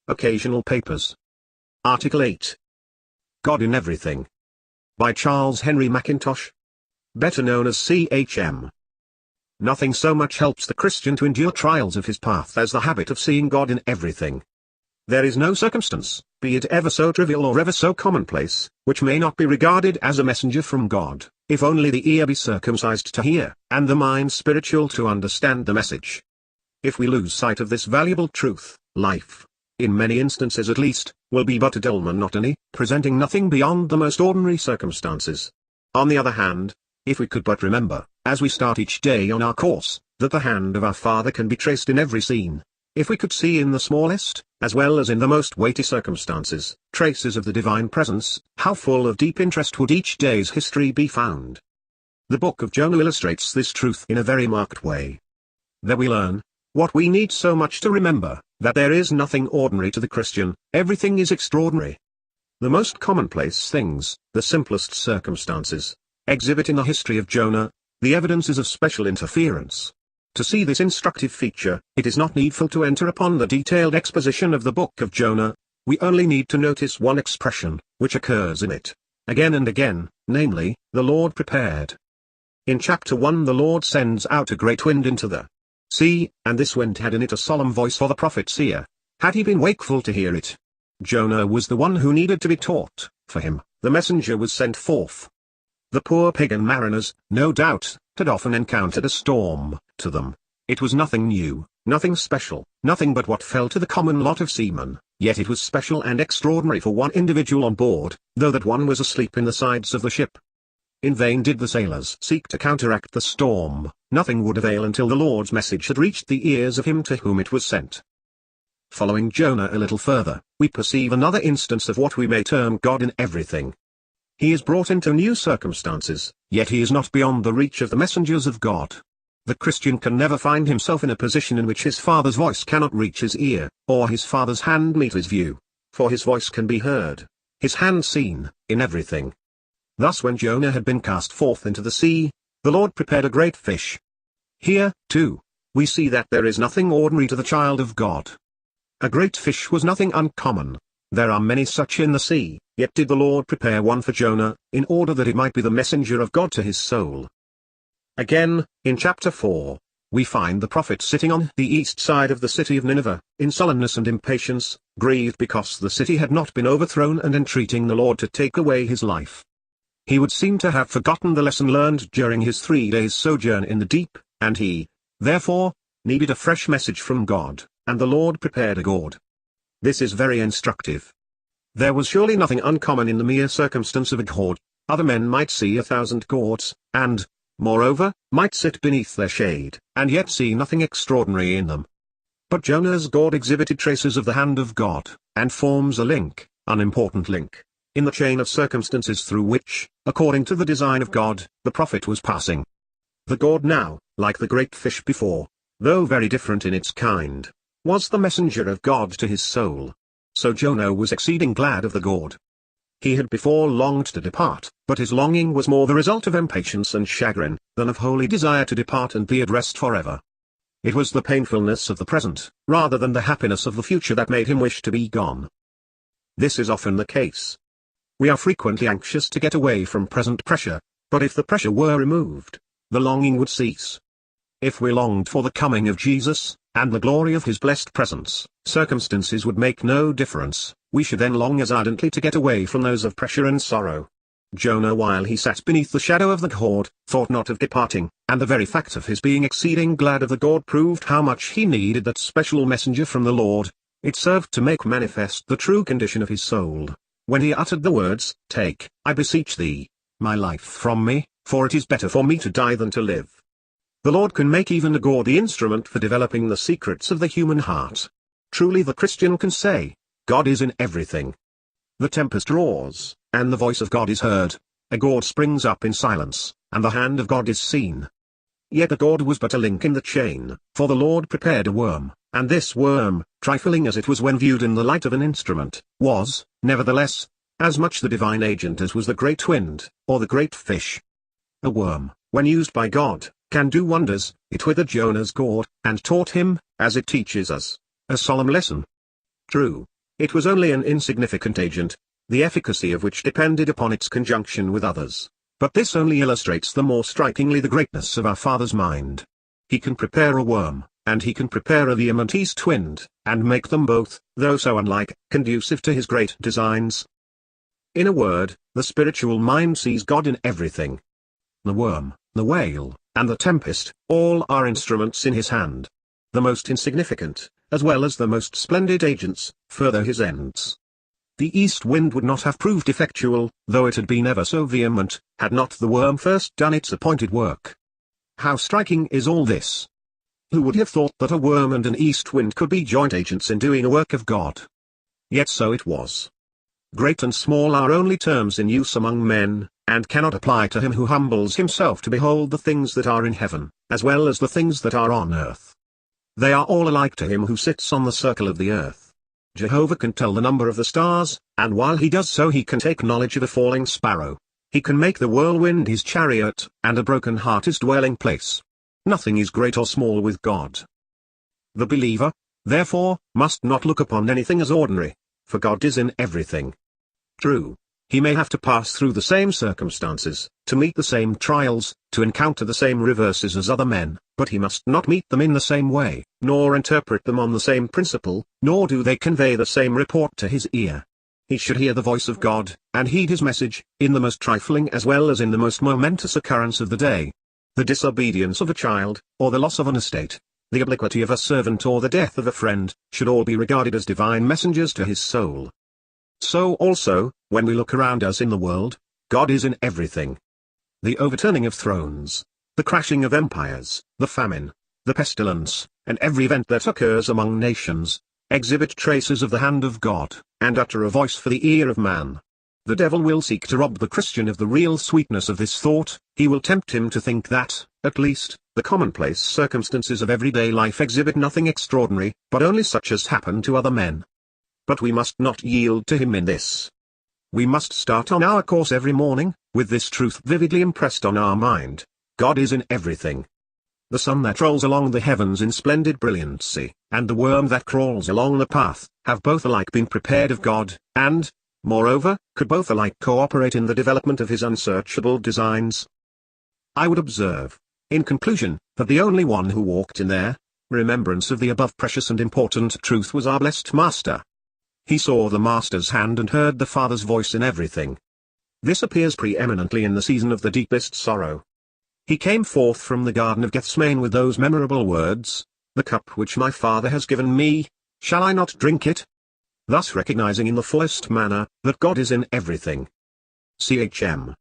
Occasional Papers. Article 8. God in Everything. By Charles Henry Mackintosh, better known as CHM. Nothing so much helps the Christian to endure trials of his path as the habit of seeing God in everything. There is no circumstance, be it ever so trivial or ever so commonplace, which may not be regarded as a messenger from God, if only the ear be circumcised to hear, and the mind spiritual to understand the message. If we lose sight of this valuable truth, life, in many instances at least, will be but a dull monotony, presenting nothing beyond the most ordinary circumstances. On the other hand, if we could but remember, as we start each day on our course, that the hand of our Father can be traced in every scene, if we could see in the smallest, as well as in the most weighty circumstances, traces of the divine presence, how full of deep interest would each day's history be found. The book of Jonah illustrates this truth in a very marked way. There we learn, what we need so much to remember, that there is nothing ordinary to the Christian, everything is extraordinary. The most commonplace things, the simplest circumstances, exhibit in the history of Jonah, the evidences of special interference. To see this instructive feature, it is not needful to enter upon the detailed exposition of the book of Jonah, we only need to notice one expression, which occurs in it, again and again, namely, the Lord prepared. In chapter 1 the Lord sends out a great wind into the sea, and this wind had in it a solemn voice for the prophet's ear. Had he been wakeful to hear it? Jonah was the one who needed to be taught, for him, the messenger was sent forth. The poor pagan mariners, no doubt, had often encountered a storm. To them, it was nothing new, nothing special, nothing but what fell to the common lot of seamen, yet it was special and extraordinary for one individual on board, though that one was asleep in the sides of the ship. In vain did the sailors seek to counteract the storm, nothing would avail until the Lord's message had reached the ears of him to whom it was sent. Following Jonah a little further, we perceive another instance of what we may term God in everything. He is brought into new circumstances, yet he is not beyond the reach of the messengers of God. The Christian can never find himself in a position in which his Father's voice cannot reach his ear, or his Father's hand meet his view, for his voice can be heard, his hand seen, in everything. Thus when Jonah had been cast forth into the sea, the Lord prepared a great fish. Here, too, we see that there is nothing ordinary to the child of God. A great fish was nothing uncommon. There are many such in the sea, yet did the Lord prepare one for Jonah, in order that it might be the messenger of God to his soul. Again, in chapter 4, we find the prophet sitting on the east side of the city of Nineveh, in sullenness and impatience, grieved because the city had not been overthrown and entreating the Lord to take away his life. He would seem to have forgotten the lesson learned during his 3 days' sojourn in the deep, and he, therefore, needed a fresh message from God, and the Lord prepared a gourd. This is very instructive. There was surely nothing uncommon in the mere circumstance of a gourd. Other men might see 1,000 gourds, and, moreover, might sit beneath their shade, and yet see nothing extraordinary in them. But Jonah's gourd exhibited traces of the hand of God, and forms a link, unimportant link, in the chain of circumstances through which, according to the design of God, the prophet was passing. The gourd now, like the great fish before, though very different in its kind, was the messenger of God to his soul. So Jonah was exceeding glad of the gourd. He had before longed to depart, but his longing was more the result of impatience and chagrin, than of holy desire to depart and be at rest forever. It was the painfulness of the present, rather than the happiness of the future that made him wish to be gone. This is often the case. We are frequently anxious to get away from present pressure, but if the pressure were removed, the longing would cease. If we longed for the coming of Jesus, and the glory of his blessed presence, circumstances would make no difference, we should then long as ardently to get away from those of pressure and sorrow. Jonah, while he sat beneath the shadow of the gourd, thought not of departing, and the very fact of his being exceeding glad of the gourd proved how much he needed that special messenger from the Lord. It served to make manifest the true condition of his soul. When he uttered the words, "Take, I beseech thee, my life from me, for it is better for me to die than to live." The Lord can make even a gourd the instrument for developing the secrets of the human heart. Truly the Christian can say, God is in everything. The tempest roars, and the voice of God is heard. A gourd springs up in silence, and the hand of God is seen. Yet the gourd was but a link in the chain, for the Lord prepared a worm, and this worm, trifling as it was when viewed in the light of an instrument, was, nevertheless, as much the divine agent as was the great wind, or the great fish. A worm, when used by God, can do wonders. It withered Jonah's gourd, and taught him, as it teaches us, a solemn lesson. True, It was only an insignificant agent, the efficacy of which depended upon its conjunction with others. But this only illustrates the more strikingly the greatness of our Father's mind. He can prepare a worm, and he can prepare a vehement east wind, and make them both, though so unlike, conducive to his great designs. In a word, the spiritual mind sees God in everything. The worm, the whale, and the tempest, all are instruments in his hand. The most insignificant, as well as the most splendid agents, further his ends. The east wind would not have proved effectual, though it had been ever so vehement, had not the worm first done its appointed work. How striking is all this! Who would have thought that a worm and an east wind could be joint agents in doing a work of God? Yet so it was. Great and small are only terms in use among men, and cannot apply to him who humbles himself to behold the things that are in heaven, as well as the things that are on earth. They are all alike to him who sits on the circle of the earth. Jehovah can tell the number of the stars, and while he does so he can take knowledge of a falling sparrow. He can make the whirlwind his chariot, and a broken heart his dwelling place. Nothing is great or small with God. The believer, therefore, must not look upon anything as ordinary, for God is in everything. True, he may have to pass through the same circumstances, to meet the same trials, to encounter the same reverses as other men, but he must not meet them in the same way, nor interpret them on the same principle, nor do they convey the same report to his ear. He should hear the voice of God, and heed his message, in the most trifling as well as in the most momentous occurrence of the day. The disobedience of a child, or the loss of an estate, the obliquity of a servant or the death of a friend, should all be regarded as divine messengers to his soul. So also, when we look around us in the world, God is in everything. The overturning of thrones, the crashing of empires, the famine, the pestilence, and every event that occurs among nations, exhibit traces of the hand of God, and utter a voice for the ear of man. The devil will seek to rob the Christian of the real sweetness of this thought. He will tempt him to think that, at least, the commonplace circumstances of everyday life exhibit nothing extraordinary, but only such as happen to other men. But we must not yield to him in this. We must start on our course every morning, with this truth vividly impressed on our mind: God is in everything. The sun that rolls along the heavens in splendid brilliancy, and the worm that crawls along the path, have both alike been prepared of God, and, moreover, could both alike cooperate in the development of his unsearchable designs. I would observe, in conclusion, that the only one who walked in their remembrance of the above precious and important truth was our blessed Master. He saw the Master's hand and heard the Father's voice in everything. This appears preeminently in the season of the deepest sorrow. He came forth from the Garden of Gethsemane with those memorable words, "The cup which my Father has given me, shall I not drink it?" Thus recognizing in the fullest manner, that God is in everything. CHM